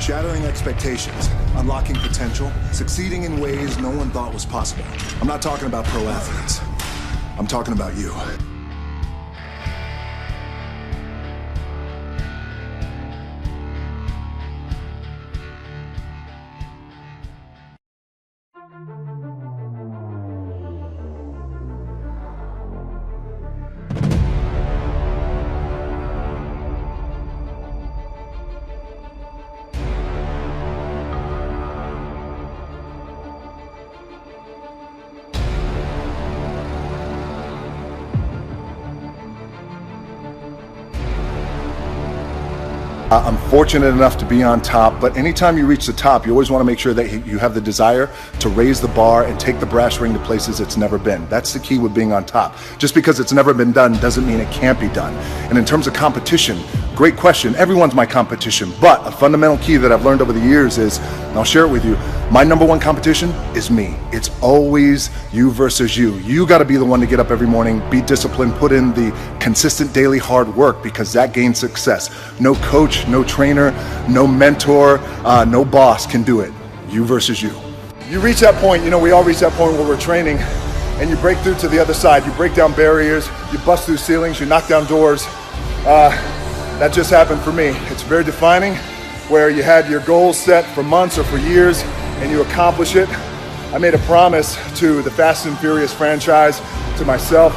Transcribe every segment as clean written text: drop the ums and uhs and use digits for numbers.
Shattering expectations, unlocking potential, succeeding in ways no one thought was possible. I'm not talking about pro athletes. I'm talking about you. I'm fortunate enough to be on top, but anytime you reach the top, you always want to make sure that you have the desire to raise the bar and take the brass ring to places it's never been. That's the key with being on top. Just because it's never been done doesn't mean it can't be done. And in terms of competition, great question. Everyone's my competition, but a fundamental key that I've learned over the years is, and I'll share it with you, my number one competition is me. It's always you versus you. You got to be the one to get up every morning, be disciplined, put in the consistent daily hard work, because that gains success. No coach, no trainer, no mentor, no boss can do it. You versus you. You reach that point, we all reach that point where we're training, and you break through to the other side. You break down barriers, you bust through ceilings, you knock down doors. That just happened for me. It's very defining, where you had your goals set for months or for years, and you accomplish it. I made a promise to the Fast and Furious franchise, to myself,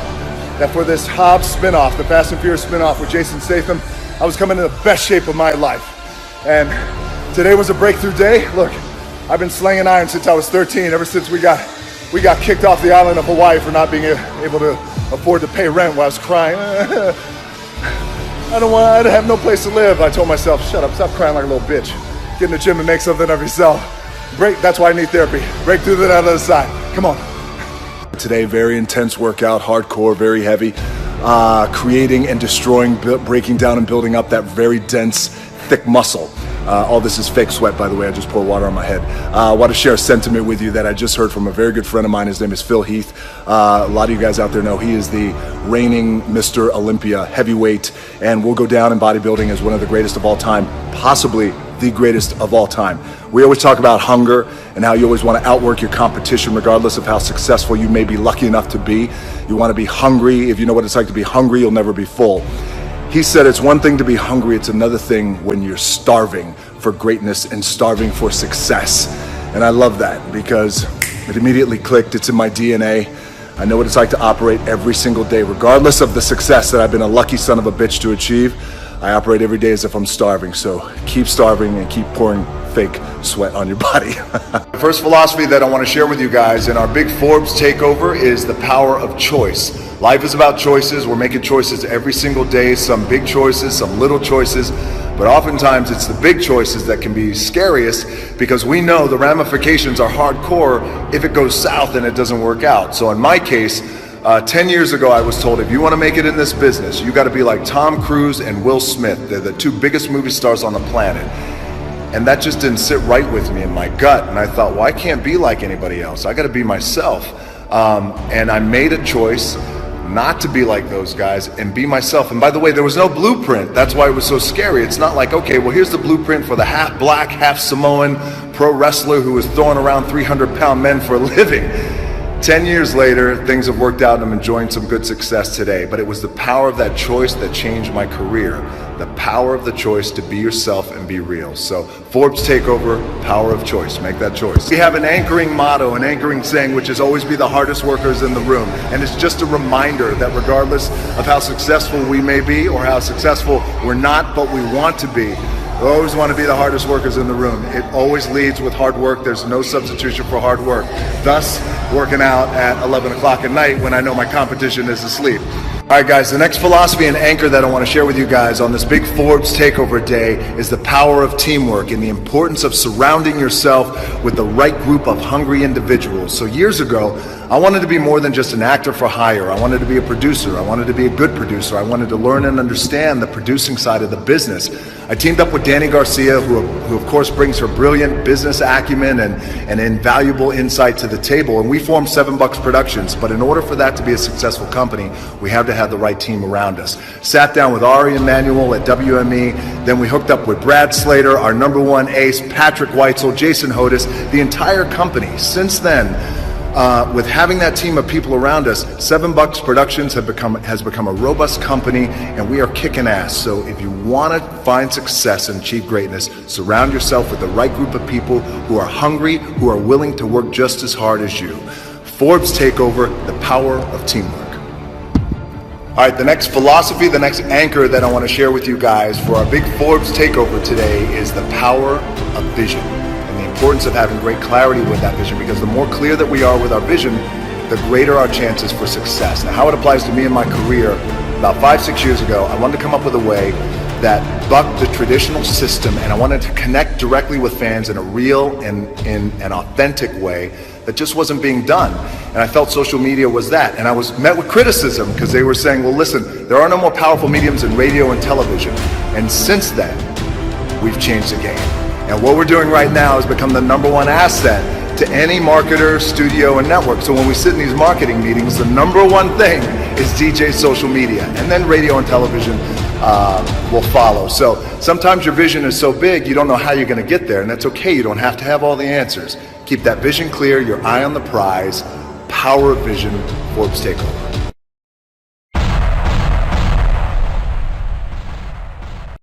that for this Hobbs spinoff, the Fast and Furious spinoff with Jason Statham, I was coming in the best shape of my life. And today was a breakthrough day. Look, I've been slinging iron since I was 13, ever since we got kicked off the island of Hawaii for not being able to afford to pay rent while I was crying. I have no place to live. I told myself, shut up, stop crying like a little bitch. Get in the gym and make something of yourself. That's why I need therapy. Break through to the other side. Come on. Today, very intense workout, hardcore, very heavy. Creating and destroying, breaking down and building up that very dense, thick muscle. All this is fake sweat, by the way. I just poured water on my head. I want to share a sentiment with you that I just heard from a very good friend of mine. His name is Phil Heath. A lot of you guys out there know he is the reigning Mr. Olympia heavyweight, and will go down in bodybuilding as one of the greatest of all time, possibly the greatest of all time. We always talk about hunger and how you always want to outwork your competition regardless of how successful you may be lucky enough to be. You want to be hungry. If you know what it's like to be hungry, you'll never be full. He said it's one thing to be hungry, it's another thing when you're starving for greatness and starving for success. And I love that because it immediately clicked. It's in my DNA. I know what it's like to operate every single day, regardless of the success that I've been a lucky son of a bitch to achieve. I operate every day as if I'm starving, so keep starving and keep pouring fake sweat on your body. The first philosophy that I want to share with you guys in our big Forbes takeover is the power of choice. Life is about choices. We're making choices every single day, some big choices, some little choices, but oftentimes it's the big choices that can be scariest, because we know the ramifications are hardcore if it goes south and it doesn't work out. So in my case, 10 years ago, I was told, if you want to make it in this business, you got to be like Tom Cruise and Will Smith. They're the two biggest movie stars on the planet. And that just didn't sit right with me in my gut. And I thought, well, I can't be like anybody else. I got to be myself. And I made a choice not to be like those guys and be myself. And by the way, there was no blueprint. That's why it was so scary. It's not like, okay, well, here's the blueprint for the half black, half Samoan pro wrestler who is throwing around 300-pound men for a living. 10 years later, things have worked out and I'm enjoying some good success today. But it was the power of that choice that changed my career. The power of the choice to be yourself and be real. So Forbes Takeover, power of choice. Make that choice. We have an anchoring motto, an anchoring saying, which is always be the hardest workers in the room. And it's just a reminder that regardless of how successful we may be or how successful we're not, but we want to be, we always want to be the hardest workers in the room. It always leads with hard work. There's no substitution for hard work. Thus, working out at 11 o'clock at night when I know my competition is asleep. All right, guys, the next philosophy and anchor that I want to share with you guys on this big Forbes Takeover Day is the power of teamwork and the importance of surrounding yourself with the right group of hungry individuals. So years ago, I wanted to be more than just an actor for hire. I wanted to be a producer. I wanted to be a good producer. I wanted to learn and understand the producing side of the business. I teamed up with Danny Garcia, who of course brings her brilliant business acumen and invaluable insight to the table, and we formed Seven Bucks Productions. But in order for that to be a successful company, we have to have the right team around us. Sat down with Ari Emanuel at WME, then we hooked up with Brad Slater, our #1 ace, Patrick Weitzel, Jason Hodis, the entire company. Since then, with having that team of people around us, Seven Bucks Productions has become a robust company, and we are kicking ass. So if you want to find success and achieve greatness, surround yourself with the right group of people who are hungry, who are willing to work just as hard as you. Forbes Takeover, the power of teamwork. All right, the next philosophy, the next anchor that I want to share with you guys for our big Forbes Takeover today is the power of vision. The importance of having great clarity with that vision, because the more clear that we are with our vision, the greater our chances for success. Now, how it applies to me in my career, about 5-6 years ago, I wanted to come up with a way that bucked the traditional system, and I wanted to connect directly with fans in a real and in an authentic way that just wasn't being done. And I felt social media was that. And I was met with criticism because they were saying, well, listen, there are no more powerful mediums in radio and television. And since then, we've changed the game. And what we're doing right now is become the #1 asset to any marketer, studio, and network. So when we sit in these marketing meetings, the #1 thing is DJ social media, and then radio and television will follow. So sometimes your vision is so big, you don't know how you're gonna get there, and that's okay. You don't have to have all the answers. Keep that vision clear, your eye on the prize. Power of vision, Forbes Takeover.